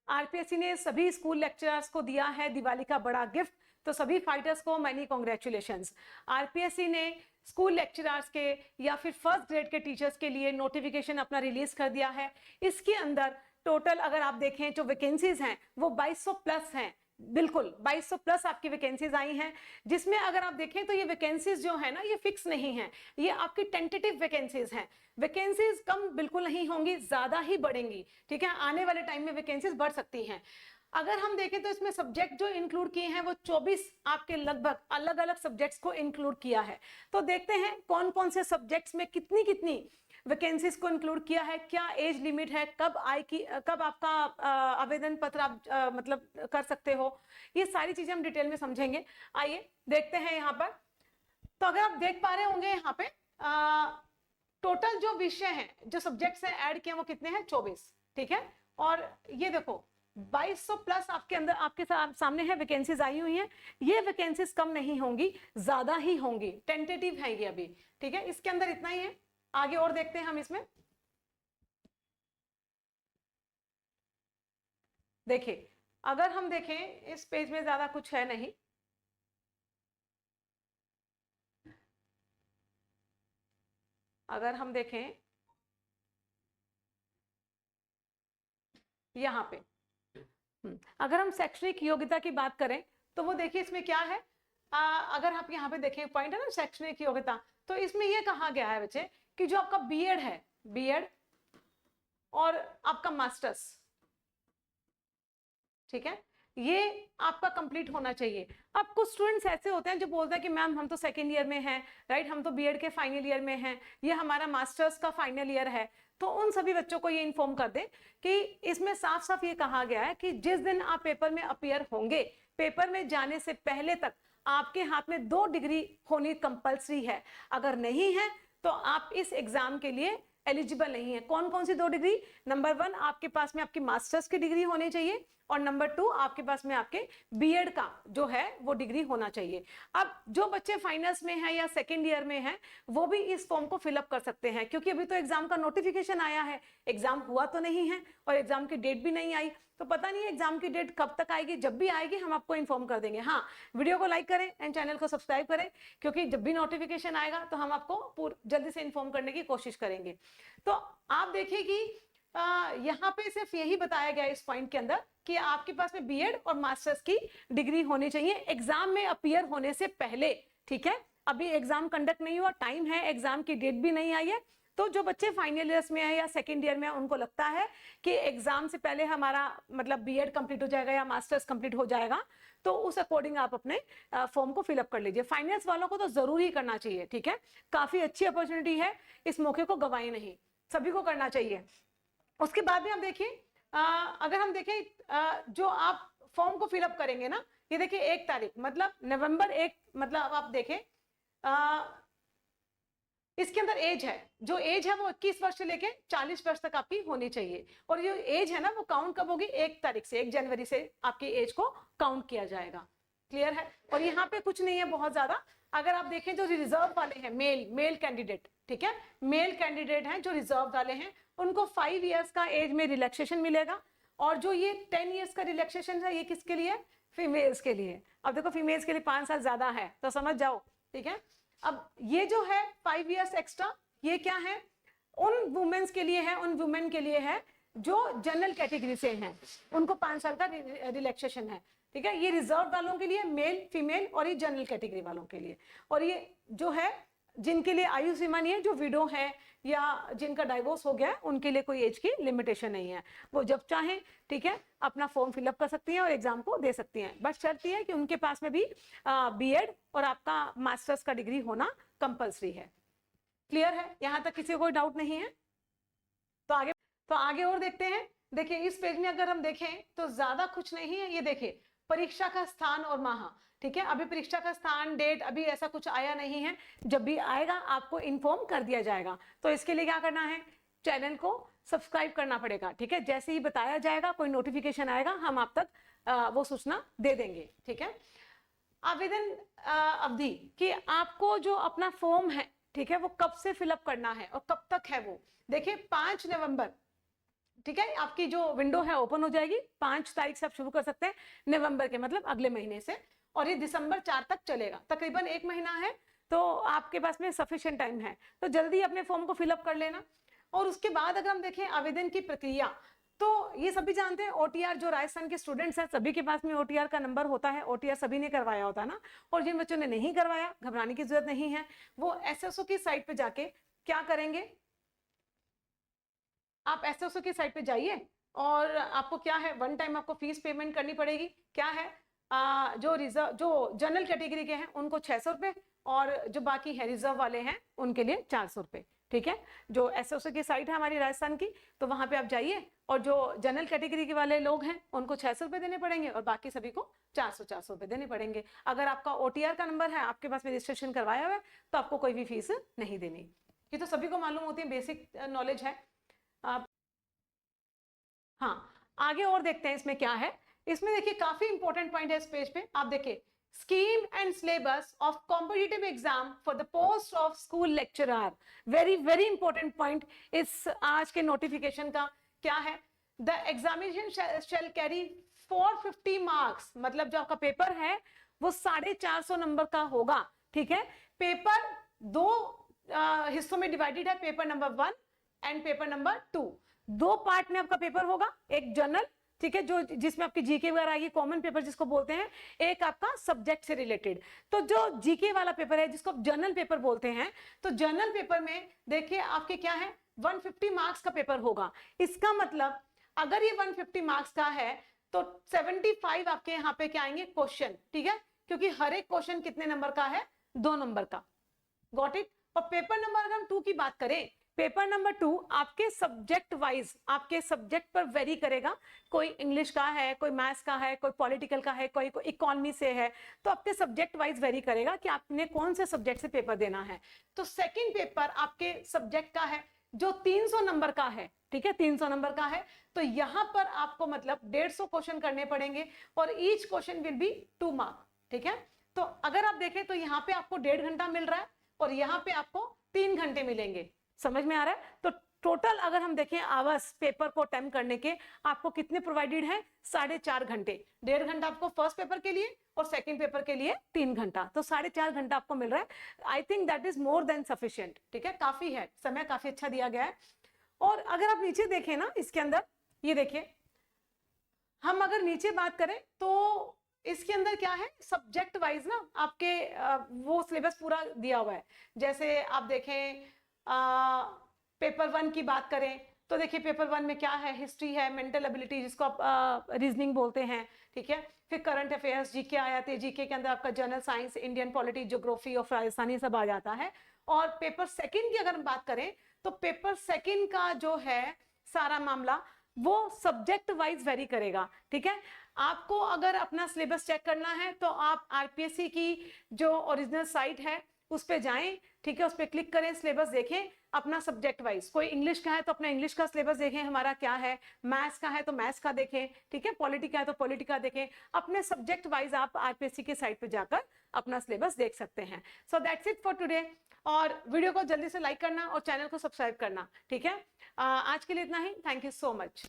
RPSC ने सभी school lecturers को दिया है दिवाली का बड़ा गिफ्ट, तो सभी फाइटर्स को मैनी कॉन्ग्रेचुलेशंस। आरपीएससी ने स्कूल लेक्चरर्स के या फिर फर्स्ट ग्रेड के टीचर्स के लिए नोटिफिकेशन अपना रिलीज कर दिया है। इसके अंदर टोटल अगर आप देखें जो वैकेंसीज हैं वो 2200 प्लस हैं, बिल्कुल 2200 प्लस आपकी वैकेंसीज आई हैं, जिसमें अगर आप देखें तो ये वैकेंसीज जो है ना ये फिक्स नहीं है, ये आपकी टेंटेटिव वैकेंसीज हैं। वैकेंसीज कम बिल्कुल नहीं होंगी, ज्यादा ही बढ़ेंगी, ठीक है, आने वाले टाइम में वैकेंसीज बढ़ सकती हैं। अगर हम देखें तो इसमें सब्जेक्ट जो इंक्लूड किए हैं वो 24 आपके लगभग अलग अलग सब्जेक्ट्स को इंक्लूड किया है। तो देखते हैं कौन कौन से सब्जेक्ट्स में कितनी कितनी वैकेंसीज को इंक्लूड किया है, क्या एज लिमिट है, कब आपका आवेदन पत्र आप मतलब कर सकते हो, ये सारी चीजें हम डिटेल में समझेंगे। आइए देखते हैं यहाँ पर। तो अगर आप देख पा रहे होंगे यहाँ पे टोटल जो विषय हैं, जो सब्जेक्ट्स हैं ऐड किए वो कितने हैं, 24, ठीक है। और ये देखो 2200 प्लस आपके अंदर आपके सामने है वैकेंसीज आई हुई हैं। ये वैकेंसीज कम नहीं होंगी, ज्यादा ही होंगी, टेंटेटिव है ये अभी, ठीक है। इसके अंदर इतना ही है, आगे और देखते हैं हम इसमें। देखिए अगर हम देखें इस पेज में ज्यादा कुछ है नहीं, अगर हम देखें यहाँ पे अगर हम शैक्षणिक योग्यता की बात करें तो वो देखिए इसमें क्या है, अगर आप यहाँ पे देखें पॉइंट है ना शैक्षणिक योग्यता, तो इसमें ये कहा गया है बच्चे कि जो आपका बीएड है, बीएड और आपका मास्टर्स, ठीक है, ये आपका कंप्लीट होना चाहिए। अब कुछ स्टूडेंट्स ऐसे होते हैं जो बोलते हैं कि मैम हम तो सेकेंड ईयर में हैं, राइट, हम तो बीएड के फाइनल ईयर में हैं, ये हमारा मास्टर्स का फाइनल ईयर है। तो उन सभी बच्चों को ये इन्फॉर्म कर दें कि इसमें साफ साफ ये कहा गया है कि जिस दिन आप पेपर में अपीयर होंगे, पेपर में जाने से पहले तक आपके हाथ में 2 डिग्री होनी कंपल्सरी है। अगर नहीं है तो आप इस एग्जाम के लिए एलिजिबल नहीं है। कौन कौन सी 2 डिग्री, नंबर 1 आपके पास में आपकी मास्टर्स की डिग्री होनी चाहिए, और नंबर 2 आपके पास में आपके बीएड का जो है वो डिग्री होना चाहिए। अब जो बच्चे फाइनल्स में हैं या सेकेंड ईयर में हैं वो भी इस फॉर्म को फिलअप कर सकते हैं, क्योंकि अभी तो एग्जाम का नोटिफिकेशन आया है, एग्जाम हुआ तो नहीं है और एग्जाम की डेट भी नहीं आई, तो पता नहीं है एग्जाम की डेट कब तक आएगी। जब भी आएगी हम आपको इन्फॉर्म कर देंगे। हाँ, वीडियो को लाइक करें एंड चैनल को सब्सक्राइब करें, क्योंकि जब भी नोटिफिकेशन आएगा तो हम आपको जल्दी से इन्फॉर्म करने की कोशिश करेंगे। तो आप देखिए कि यहाँ पे सिर्फ यही बताया गया इस पॉइंट के अंदर कि आपके पास में बीएड और मास्टर्स की डिग्री होनी चाहिए एग्जाम में अपीयर होने से पहले, ठीक है। अभी एग्जाम कंडक्ट नहीं हुआ, टाइम है, एग्जाम की डेट भी नहीं आई है। तो जो बच्चे फाइनल ईयर्स में है या सेकेंड ईयर में है, उनको लगता है कि एग्जाम से पहले हमारा मतलब बीएड कंप्लीट हो जाएगा या मास्टर्स कंप्लीट हो जाएगा, तो उस अकॉर्डिंग आप अपने फॉर्म को फिलअप कर लीजिए। फाइनल्स वालों को तो जरूर ही करना चाहिए, ठीक है, काफी अच्छी अपॉर्चुनिटी है, इस मौके को गवाई नहीं, सभी को करना चाहिए। उसके बाद में आप देखिए अगर हम देखें जो आप फॉर्म को फिलअप करेंगे ना, ये देखिए 1 तारीख मतलब नवंबर 1, मतलब आप देखें इसके अंदर एज है, जो एज है वो 21 वर्ष से लेके 40 वर्ष तक आपकी होनी चाहिए। और ये एज है ना वो काउंट कब होगी, 1 तारीख से, 1 जनवरी से आपकी एज को काउंट किया जाएगा। क्लियर है। और यहाँ पे कुछ नहीं है बहुत ज्यादा। अगर आप देखें जो रिजर्व वाले हैं, मेल कैंडिडेट, ठीक है, मेल कैंडिडेट हैं जो रिजर्व वाले हैं, उनको 5 इयर्स का एज में रिलैक्सेशन मिलेगा। और जो ये 10 इयर्स का रिलैक्सेशन है ये किसके लिए, फीमेल्स के लिए। अब देखो फीमेल्स के लिए 5 साल ज्यादा है तो समझ जाओ, ठीक है। अब ये जो है 5 इयर्स एक्स्ट्रा, ये क्या है, उन वुमेन्स के लिए है, उन वुमेन के लिए है जो जनरल कैटेगरी से हैं, उनको 5 साल का रिलैक्सेशन है, ठीक है। ये रिजर्व वालों के लिए, मेल फीमेल, और ये जनरल कैटेगरी वालों के लिए। और ये जो है जिनके लिए आयु सीमा नहीं है, जो विडो है या जिनका डाइवोर्स हो गया, उनके लिए कोई एज की लिमिटेशन नहीं है, वो जब चाहें, ठीक है, अपना फॉर्म फिलअप कर सकती हैं और एग्जाम को दे सकती हैं। बस शर्त यह है कि उनके पास में भी बीएड और आपका मास्टर्स का डिग्री होना कंपल्सरी है। क्लियर है, यहां तक किसी को कोई डाउट नहीं है। तो आगे और देखते हैं। देखिए इस पेज में अगर हम देखें तो ज्यादा कुछ नहीं है। ये देखिए परीक्षा का स्थान और माह, ठीक है, अभी परीक्षा का स्थान, डेट अभी ऐसा कुछ आया नहीं है, जब भी आएगा आपको इन्फॉर्म कर दिया जाएगा। तो इसके लिए क्या करना है, चैनल को सब्सक्राइब करना पड़ेगा, ठीक है। जैसे ही बताया जाएगा, कोई नोटिफिकेशन आएगा, हम आप तक वो सूचना दे देंगे, ठीक है। आवेदन अवधि कि आपको जो अपना फॉर्म है, ठीक है, वो कब से फिलअप करना है और कब तक है वो। देखिए 5 नवंबर, ठीक है, आपकी जो विंडो है ओपन हो जाएगी। 5 तारीख से आप शुरू कर सकते हैं नवंबर के, मतलब अगले महीने से, और ये दिसंबर 4 तक चलेगा, तकरीबन 1 महीना है, तो आपके पास में सफिशिएंट टाइम है। तो जल्दी अपने फॉर्म को फिलअप कर लेना। और उसके बाद अगर हम देखें आवेदन की प्रक्रिया, तो ये सभी जानते हैं ओटीआर, जो राजस्थान के स्टूडेंट्स हैं सभी के पास में ओटीआर का नंबर होता है। ओटीआर सभी ने करवाया होता है ना, और जिन बच्चों ने नहीं करवाया घबराने की जरूरत नहीं है, वो एसएसओ की साइट पे जाके क्या करेंगे, आप एसएसओ की साइट पे जाइए और आपको क्या है, वन टाइम आपको फीस पेमेंट करनी पड़ेगी। क्या है, जो रिजर्व, जो जनरल कैटेगरी के हैं उनको 600 रुपए, और जो बाकी है रिजर्व वाले हैं उनके लिए 400 रुपए। ठीक है, जो एसएसओ की साइट है हमारी राजस्थान की, तो वहां पे आप जाइए, और जो जनरल कैटेगरी के वाले लोग हैं उनको 600 रुपए देने पड़ेंगे, और बाकी सभी को 400 रुपए देने पड़ेंगे। अगर आपका ओटीआर का नंबर है, आपके पास में रजिस्ट्रेशन करवाया हुआ है, तो आपको कोई भी फीस नहीं देनी। ये तो सभी को मालूम होती है, बेसिक नॉलेज है। आप हाँ, आगे और देखते हैं इसमें क्या है। इसमें देखिए काफी इंपॉर्टेंट पॉइंट है इस पेज पे, आप देखिए, scheme and syllabus of competitive exam for the post of school lecturer. Very very important point इस आज के नोटिफिकेशन का। क्या है, the examination shall carry 450 marks, मतलब जो आपका पेपर है वो 450 नंबर का होगा। ठीक है, पेपर 2 हिस्सों में डिवाइडेड है, paper number 1 and paper number 2। 2 part में आपका पेपर होगा, एक जनरल, ठीक है, जो जिसमें आपकी जीके वगैरह आएगी, कॉमन पेपर जिसको बोलते हैं, एक आपका सब्जेक्ट से रिलेटेड। तो जो जीके वाला पेपर है जिसको आप जनरल पेपर बोलते हैं, तो जनरल पेपर में देखिए आपके क्या है, 150 मार्क्स का पेपर होगा। इसका मतलब अगर ये 150 मार्क्स का है तो 75 आपके यहाँ पे क्या आएंगे, क्वेश्चन। ठीक है, क्योंकि हर एक क्वेश्चन कितने नंबर का है, 2 नंबर का। Got it. और पेपर नंबर अगर हम 2 की बात करें, पेपर नंबर 2 आपके सब्जेक्ट वाइज, आपके सब्जेक्ट पर वेरी करेगा। कोई इंग्लिश का है, कोई मैथ्स का है, कोई पॉलिटिकल का है, कोई इकोनॉमी से है, तो आपके सब्जेक्ट वाइज वेरी करेगा कि आपने कौन से सब्जेक्ट से पेपर देना है। तो सेकंड पेपर आपके सब्जेक्ट का है जो 300 नंबर का है। ठीक है, 300 नंबर का है, तो यहां पर आपको मतलब 150 क्वेश्चन करने पड़ेंगे, और each question will be 2 mark. ठीक है, तो अगर आप देखें तो यहाँ पे आपको 1.5 घंटा मिल रहा है, और यहाँ पे आपको 3 घंटे मिलेंगे। समझ में आ रहा है? तो टोटल अगर हम देखें आवर्स पेपर को अटेम्प्ट करने के, आपको कितने प्रोवाइडेड है, 4.5 घंटे। 1.5 घंटा आपको फर्स्ट पेपर के लिए, और सेकंड पेपर के लिए 3 घंटा, तो 4.5 घंटा आपको मिल रहा है। I think that is more than sufficient. ठीक है, काफी है, समय काफी अच्छा दिया गया है। और अगर आप नीचे देखें ना, इसके अंदर ये देखिए, हम अगर नीचे बात करें तो इसके अंदर क्या है, सब्जेक्ट वाइज ना आपके वो सिलेबस पूरा दिया हुआ है। जैसे आप देखें पेपर 1 की बात करें तो देखिए पेपर 1 में क्या है, हिस्ट्री है, मेंटल एबिलिटी जिसको आप रीजनिंग बोलते हैं। ठीक है, फिर करंट अफेयर्स, जीके आ जाते हैं, जीके के अंदर आपका general science, Indian polity, geography और राजस्थानी सब आ जाता है। और पेपर 2 की अगर हम बात करें तो पेपर 2 का जो है सारा मामला वो सब्जेक्ट वाइज वेरी करेगा। ठीक है, आपको अगर अपना सिलेबस चेक करना है तो आप आरपीएससी की जो ओरिजिनल साइट है उस पे जाएं। ठीक है, उस पे क्लिक करें, सिलेबस देखें अपना सब्जेक्ट वाइज। कोई इंग्लिश का है तो अपना इंग्लिश का सिलेबस देखें हमारा क्या है, मैथ्स का है तो मैथ्स का देखें। ठीक है, पॉलिटी का है तो पॉलिटी का देखें। अपने सब्जेक्ट वाइज आप आरपीएससी के साइट पे जाकर अपना सिलेबस देख सकते हैं। So that's it for today. और वीडियो को जल्दी से लाइक करना और चैनल को सब्सक्राइब करना। ठीक है, आज के लिए इतना ही। Thank you so much.